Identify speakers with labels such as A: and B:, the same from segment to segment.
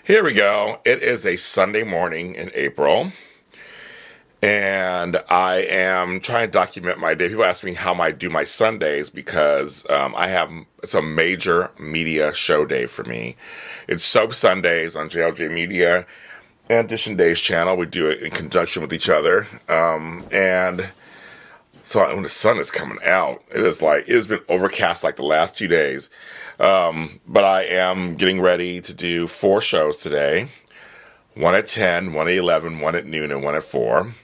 A: Here we go. It is a Sunday morning in April, and I am trying to document my day. People ask me how I do my Sundays because it's a major media show day for me. It's Soap Sundays on JLJ Media and Edition Days channel. We do it in conjunction with each other, and so when the sun is coming out, it has been overcast like the last 2 days. But I am getting ready to do 4 shows today. 1 at 10, 1 at 11, 1 at noon, and 1 at 4.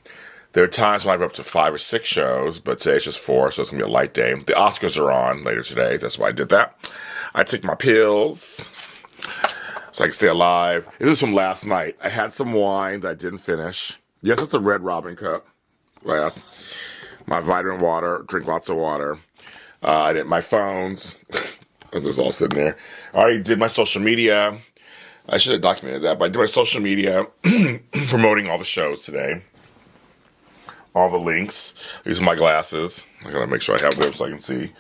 A: There are times when I have up to 5 or 6 shows, but today's just 4, so it's going to be a light day. The Oscars are on later today. That's why I did that. I took my pills so I can stay alive. This is from last night. I had some wine that I didn't finish. Yes, it's a Red Robin cup glass. My vitamin water, drink lots of water. I did my phones. It was all sitting there. I already did my social media. I should have documented that, but I did my social media promoting all the shows today. All the links. These are my glasses. I gotta make sure I have them so I can see.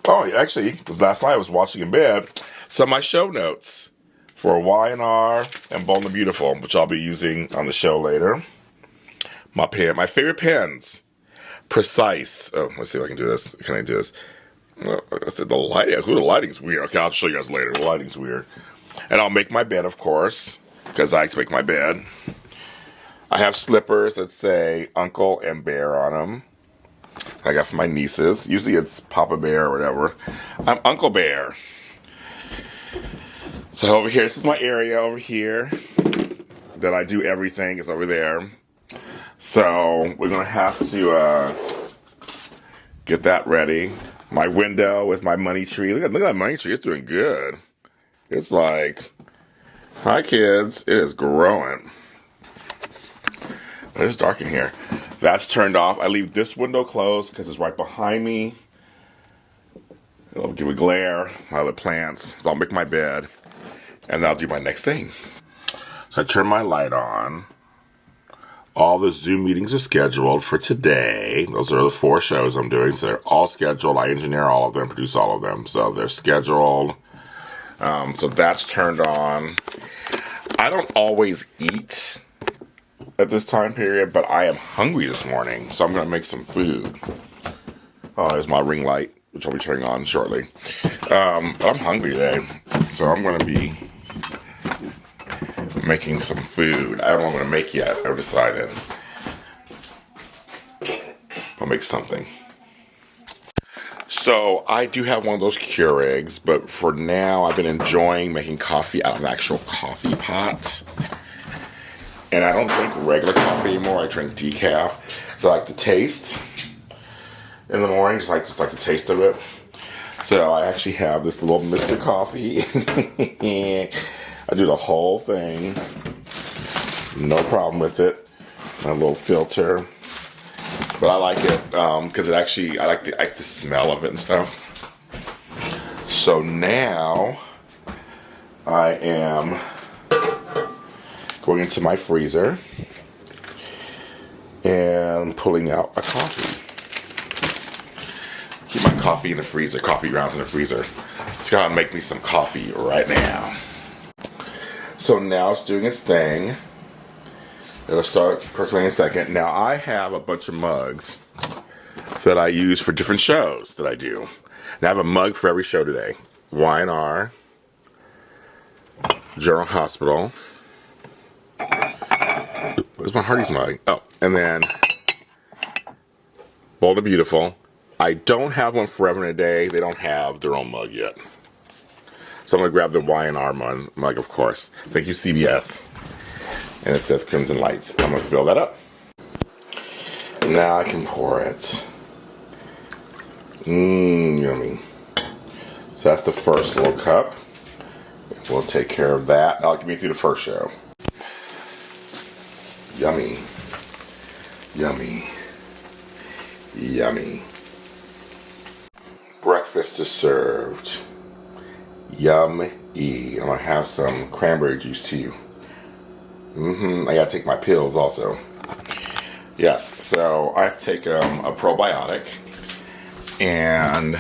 A: Oh, actually, because last night I was watching in bed some of my show notes for Y&R and Bold and Beautiful, which I'll be using on the show later. My favorite pens. Precise. Oh, let's see if I can do this. Can I do this? I said the lighting. The lighting's weird. Okay, I'll show you guys later. The lighting's weird. And I'll make my bed, of course, because I like to make my bed. I have slippers that say Uncle and Bear on them. I got for my nieces. Usually it's Papa Bear or whatever. I'm Uncle Bear. So over here, this is my area over here that I do everything. It's over there. So we're going to have to get that ready. My window with my money tree. Look at that money tree. It's doing good. It's like, hi kids. It is growing. But it's dark in here. That's turned off. I leave this window closed because it's right behind me. It'll give a glare. My other plants. So I'll make my bed. And then I'll do my next thing. So I turn my light on. All the Zoom meetings are scheduled for today. Those are the 4 shows I'm doing. So they're all scheduled. I engineer all of them, produce all of them. So they're scheduled. So that's turned on. I don't always eat at this time period, but I am hungry this morning. So I'm going to make some food. Oh, there's my ring light, which I'll be turning on shortly. But I'm hungry today. So I'm going to be making some food. I don't know what I'm going to make yet. I've decided. I'll make something. So I do have one of those Keurigs, but for now I've been enjoying making coffee out of an actual coffee pot. And I don't drink regular coffee anymore. I drink decaf. So I like the taste in the morning. Just like the taste of it. So I actually have this little Mr. Coffee. I do the whole thing. No problem with it. My little filter. But I like it because I like the smell of it and stuff. So now I am going into my freezer and pulling out a coffee. Keep my coffee in the freezer, coffee grounds in the freezer. It's gonna make me some coffee right now. So now it's doing its thing. It'll start percolating in a second. Now I have a bunch of mugs that I use for different shows that I do. Now I have a mug for every show today. Y&R, General Hospital. Where's my Hardee's mug? Oh, and then Bold and Beautiful. I don't have one Forever and a Day. They don't have their own mug yet. So I'm going to grab the Y&R mug, of course. Thank you, CBS. And it says Crimson Lights. I'm going to fill that up. Now I can pour it. Yummy. So that's the first little cup. We'll take care of that. That'll get me through the first show. Yummy. Yummy. Yummy. Breakfast is served. Yummy. I'm going to have some cranberry juice too. I got to take my pills also. Yes, so I take a probiotic and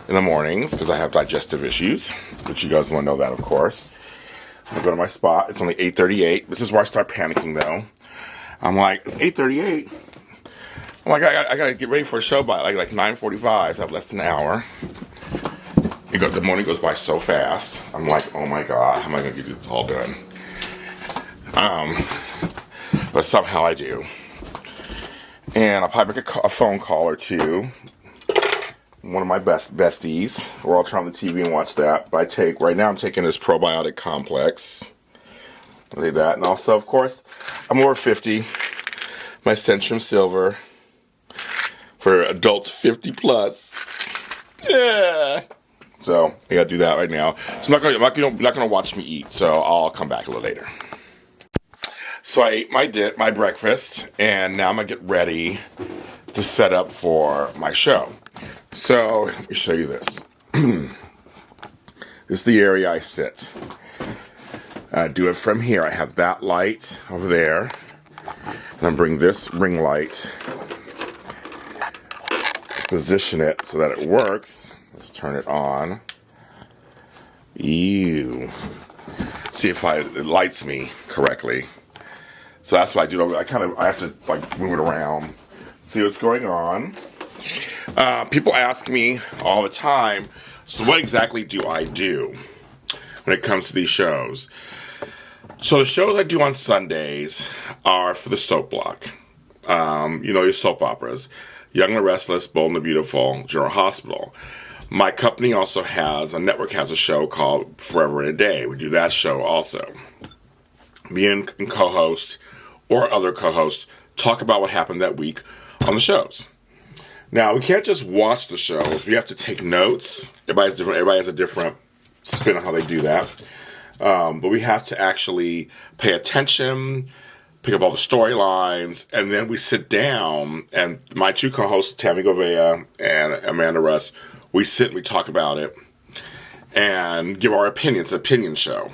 A: in the mornings because I have digestive issues, which you guys want to know that, of course. I go to my spot. It's only 8:38. This is where I start panicking, though. I'm like, it's 8:38. I'm like, I gotta get ready for a show by like 9:45. So I have less than an hour. The morning goes by so fast. I'm like, oh my god, how am I gonna get this all done? But somehow I do. And I'll probably make a phone call or two. One of my besties. Or I'll turn on the TV and watch that. But right now I'm taking this probiotic complex. I'll do that. And also, of course, I'm over 50. My Centrum Silver. For adults 50 plus. Yeah. So I gotta do that right now. So I'm not gonna watch me eat. So I'll come back a little later. So I ate my breakfast, and now I'm gonna get ready to set up for my show. So let me show you this. This is the area I sit. Do it from here. I have that light over there, and I'm bring this ring light. Position it so that it works. Let's turn it on. Ew. See if it lights me correctly. So that's what I do. I have to like move it around, see what's going on. People ask me all the time, so what exactly do I do when it comes to these shows? So the shows I do on Sundays are for the soap block. Your soap operas. Young and the Restless, Bold and the Beautiful, General Hospital. My company also a network has a show called Forever in a Day. We do that show also. Me and co-host or other co-hosts talk about what happened that week on the shows. Now, we can't just watch the shows. We have to take notes. Everybody's different. Everybody has a different spin on how they do that. But we have to actually pay attention, pick up all the storylines, and then we sit down, and my two co-hosts, Tammy Govea and Amanda Russ, we sit and we talk about it and give our opinions, opinion show.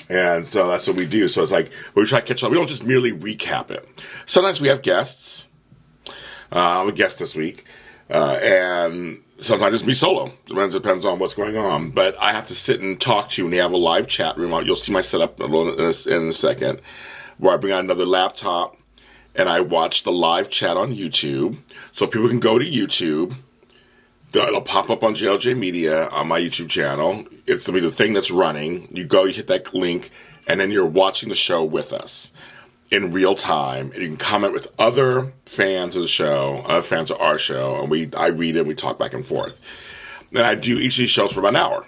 A: And so that's what we do. So it's like, we try to catch up. We don't just merely recap it. Sometimes we have guests. I have a guest this week. And sometimes it's me solo. Depends on what's going on. But I have to sit and talk to you, and they have a live chat room. You'll see my setup in a second, where I bring out another laptop and I watch the live chat on YouTube. So people can go to YouTube. It'll pop up on JLJ Media on my YouTube channel. It's going to be the thing that's running. You go, you hit that link, and then you're watching the show with us in real time. And you can comment with other fans of the show, other fans of our show, and I read it and we talk back and forth. And I do each of these shows for about an hour.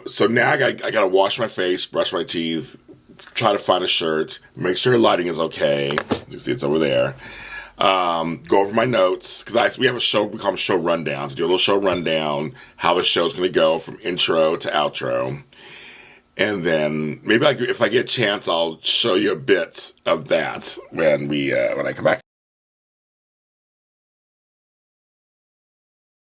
A: So now I got to wash my face, brush my teeth, try to find a shirt, make sure lighting is okay. As you see, it's over there. Go over my notes, because we have a show, we call them show rundowns. Do a little show rundown, how the show's going to go from intro to outro. And then maybe if I get a chance, I'll show you a bit of that when I come back.